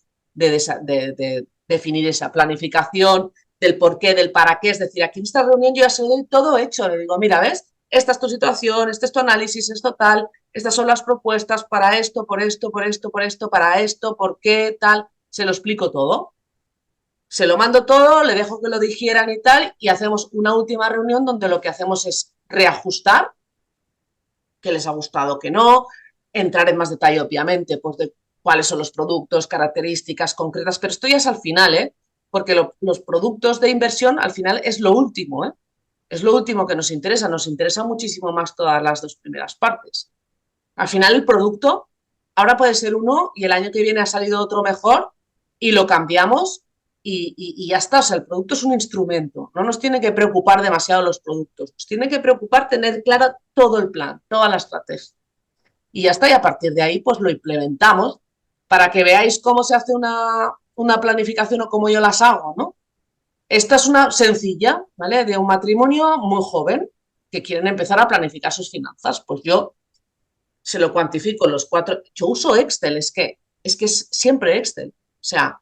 definir esa planificación, del por qué, del para qué. Es decir, aquí en esta reunión yo ya se lo doy todo hecho. Le digo, mira, ¿ves? Esta es tu situación, este es tu análisis, esto tal, estas son las propuestas para esto, por esto, por esto, por esto, para esto, por qué, tal. Se lo explico todo. Se lo mando todo, le dejo que lo digieran y tal, y hacemos una última reunión donde lo que hacemos es reajustar, qué les ha gustado, qué no, entrar en más detalle, obviamente, pues de cuáles son los productos, características concretas, pero esto ya es al final, ¿eh? Porque los productos de inversión al final es lo último, ¿eh? Es lo último que nos interesa muchísimo más todas las dos primeras partes. Al final el producto ahora puede ser uno y el año que viene ha salido otro mejor y lo cambiamos y ya está. O sea, el producto es un instrumento. No nos tiene que preocupar demasiado los productos. Nos tiene que preocupar tener claro todo el plan, toda la estrategia. Y ya está. Y a partir de ahí, pues lo implementamos para que veáis cómo se hace una planificación o cómo yo las hago, ¿no? Esta es una sencilla, ¿vale? De un matrimonio muy joven que quieren empezar a planificar sus finanzas. Pues yo se lo cuantifico los 4. Yo uso Excel, es que es siempre Excel. O sea,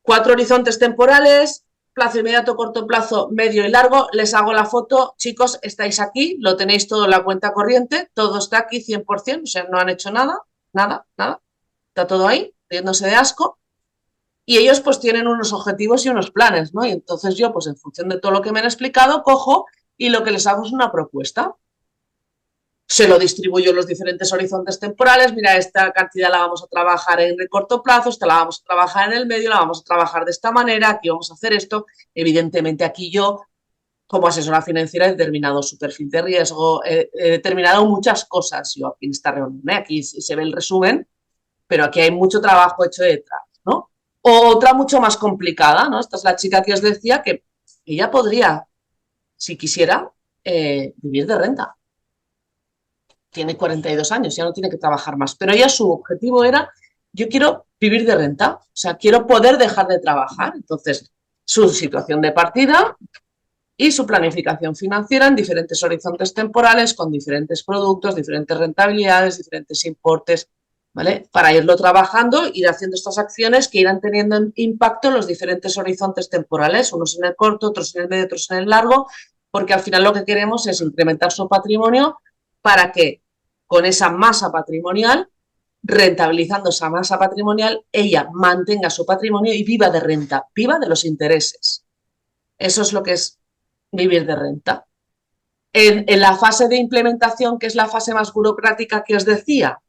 4 horizontes temporales, plazo inmediato, corto plazo, medio y largo. Les hago la foto, chicos, estáis aquí, lo tenéis todo en la cuenta corriente, todo está aquí 100%, o sea, no han hecho nada, nada, nada. Está todo ahí, riéndose de asco. Y ellos pues tienen unos objetivos y unos planes, ¿no? Y entonces yo, pues en función de todo lo que me han explicado, cojo y lo que les hago es una propuesta. Se lo distribuyo en los diferentes horizontes temporales. Mira, esta cantidad la vamos a trabajar en el corto plazo, esta la vamos a trabajar en el medio, la vamos a trabajar de esta manera, aquí vamos a hacer esto. Evidentemente aquí yo, como asesora financiera, he determinado su perfil de riesgo, he determinado muchas cosas yo aquí en esta reunión. Aquí se ve el resumen, pero aquí hay mucho trabajo hecho detrás, ¿no? O otra mucho más complicada, ¿no? Esta es la chica que os decía que ella podría, si quisiera, vivir de renta. Tiene 42 años, ya no tiene que trabajar más, pero ella su objetivo era, yo quiero vivir de renta, o sea, quiero poder dejar de trabajar. Entonces, su situación de partida y su planificación financiera en diferentes horizontes temporales, con diferentes productos, diferentes rentabilidades, diferentes importes, ¿vale? Para irlo trabajando, ir haciendo estas acciones que irán teniendo impacto en los diferentes horizontes temporales, unos en el corto, otros en el medio, otros en el largo, porque al final lo que queremos es incrementar su patrimonio para que con esa masa patrimonial, rentabilizando esa masa patrimonial, ella mantenga su patrimonio y viva de renta, viva de los intereses. Eso es lo que es vivir de renta. En la fase de implementación, que es la fase más burocrática que os decía,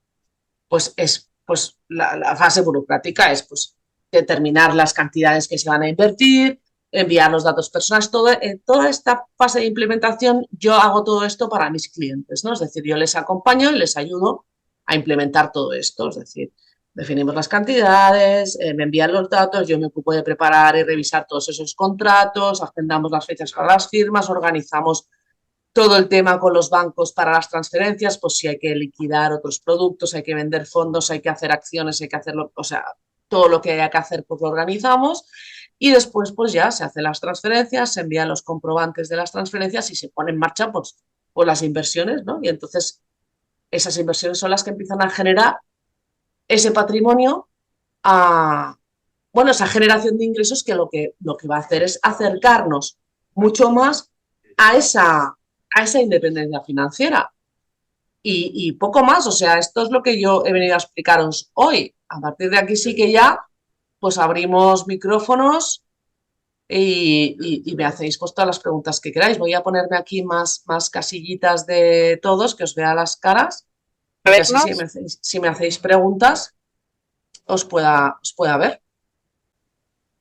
pues la fase burocrática es pues, determinar las cantidades que se van a invertir, enviar los datos personales, toda esta fase de implementación yo hago todo esto para mis clientes, ¿no? Es decir, yo les acompaño y les ayudo a implementar todo esto, es decir, definimos las cantidades, me envían los datos, yo me ocupo de preparar y revisar todos esos contratos, agendamos las fechas para las firmas, organizamos todo el tema con los bancos para las transferencias, pues si hay que liquidar otros productos, hay que vender fondos, hay que hacer acciones, hay que hacerlo, o sea, todo lo que haya que hacer pues lo organizamos y después pues ya se hacen las transferencias, se envían los comprobantes de las transferencias y se pone en marcha pues o las inversiones, ¿no? Y entonces esas inversiones son las que empiezan a generar ese patrimonio, esa generación de ingresos que lo que va a hacer es acercarnos mucho más a esa independencia financiera. Y poco más, o sea, esto es lo que yo he venido a explicaros hoy. A partir de aquí sí que ya, pues abrimos micrófonos y me hacéis pues todas las preguntas que queráis. Voy a ponerme aquí más casillitas de todos, que os vea las caras,
A
y que
ver,
así
¿no?
si me hacéis preguntas, os pueda ver.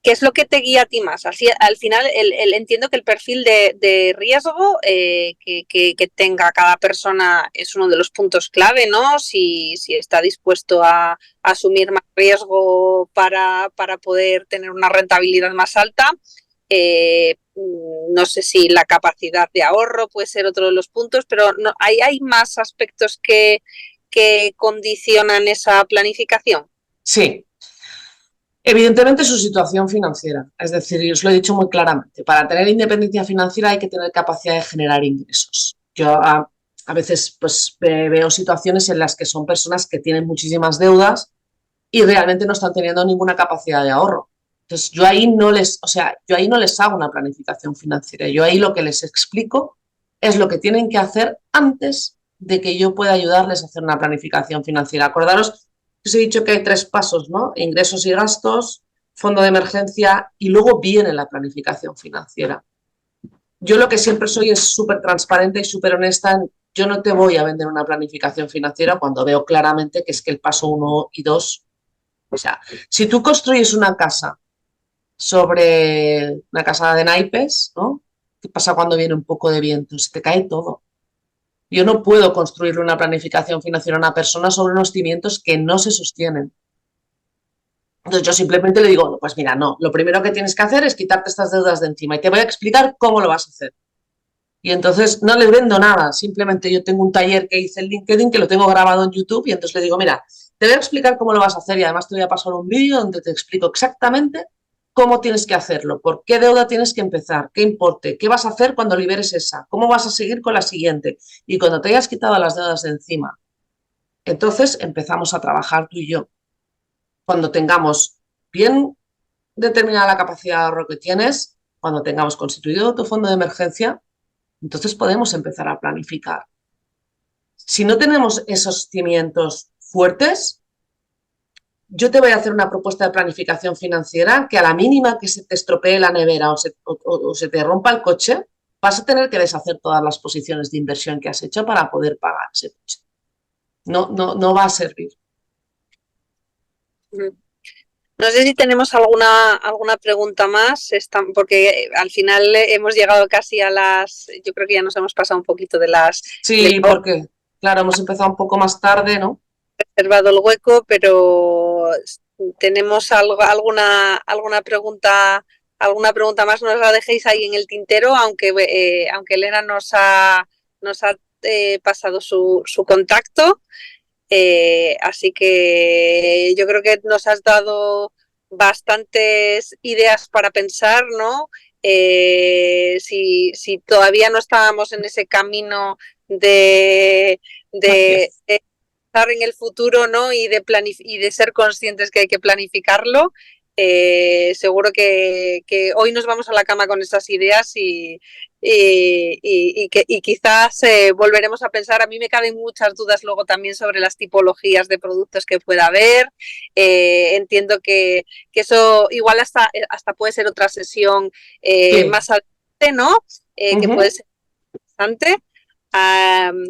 ¿Qué es lo que te guía a ti más? Así, al final, entiendo que el perfil de riesgo que tenga cada persona es uno de los puntos clave, ¿no? Si está dispuesto a asumir más riesgo para poder tener una rentabilidad más alta. No sé si la capacidad de ahorro puede ser otro de los puntos, pero no, hay más aspectos que condicionan esa planificación.
Sí. Evidentemente su situación financiera, es decir, yo os lo he dicho muy claramente, para tener independencia financiera hay que tener capacidad de generar ingresos. Yo a veces pues veo situaciones en las que son personas que tienen muchísimas deudas y realmente no están teniendo ninguna capacidad de ahorro. Entonces yo ahí no les hago una planificación financiera, yo ahí lo que les explico es lo que tienen que hacer antes de que yo pueda ayudarles a hacer una planificación financiera. Acordaros, os he dicho que hay 3 pasos, ¿no? Ingresos y gastos, fondo de emergencia y luego viene la planificación financiera. Yo lo que siempre soy es súper transparente y súper honesta. Yo no te voy a vender una planificación financiera cuando veo claramente que es que el paso 1 y 2, o sea, si tú construyes una casa sobre una casa de naipes, ¿no? ¿Qué pasa cuando viene un poco de viento? Se te cae todo. Yo no puedo construirle una planificación financiera a una persona sobre unos cimientos que no se sostienen. Entonces yo simplemente le digo, pues mira, no, lo primero que tienes que hacer es quitarte estas deudas de encima y te voy a explicar cómo lo vas a hacer. Y entonces no les vendo nada, simplemente yo tengo un taller que hice en LinkedIn que lo tengo grabado en YouTube y entonces le digo, mira, te voy a explicar cómo lo vas a hacer y además te voy a pasar un vídeo donde te explico exactamente cómo tienes que hacerlo, por qué deuda tienes que empezar, qué importe, qué vas a hacer cuando liberes esa, cómo vas a seguir con la siguiente y cuando te hayas quitado las deudas de encima. Entonces empezamos a trabajar tú y yo. Cuando tengamos bien determinada la capacidad de ahorro que tienes, cuando tengamos constituido tu fondo de emergencia, entonces podemos empezar a planificar. Si no tenemos esos cimientos fuertes, yo te voy a hacer una propuesta de planificación financiera que a la mínima que se te estropee la nevera o se te rompa el coche, vas a tener que deshacer todas las posiciones de inversión que has hecho para poder pagar ese coche. No va a servir.
No sé si tenemos alguna pregunta más, porque al final hemos llegado casi a yo creo que ya nos hemos pasado un poquito de las...
Sí, porque, claro, hemos empezado un poco más tarde, ¿no?
Reservado el hueco, pero tenemos alguna pregunta más, no os la dejéis ahí en el tintero, aunque Elena nos ha pasado su contacto. Así que yo creo que nos has dado bastantes ideas para pensar, ¿no? Si todavía no estábamos en ese camino de estar en el futuro, ¿no? Y de ser conscientes que hay que planificarlo, seguro que hoy nos vamos a la cama con esas ideas y quizás volveremos a pensar. A mí me caben muchas dudas luego también sobre las tipologías de productos que pueda haber. Entiendo que eso igual hasta puede ser otra sesión más adelante, ¿no? Que puede ser interesante.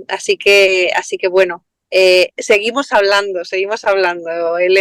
Así que bueno, seguimos hablando, Elena.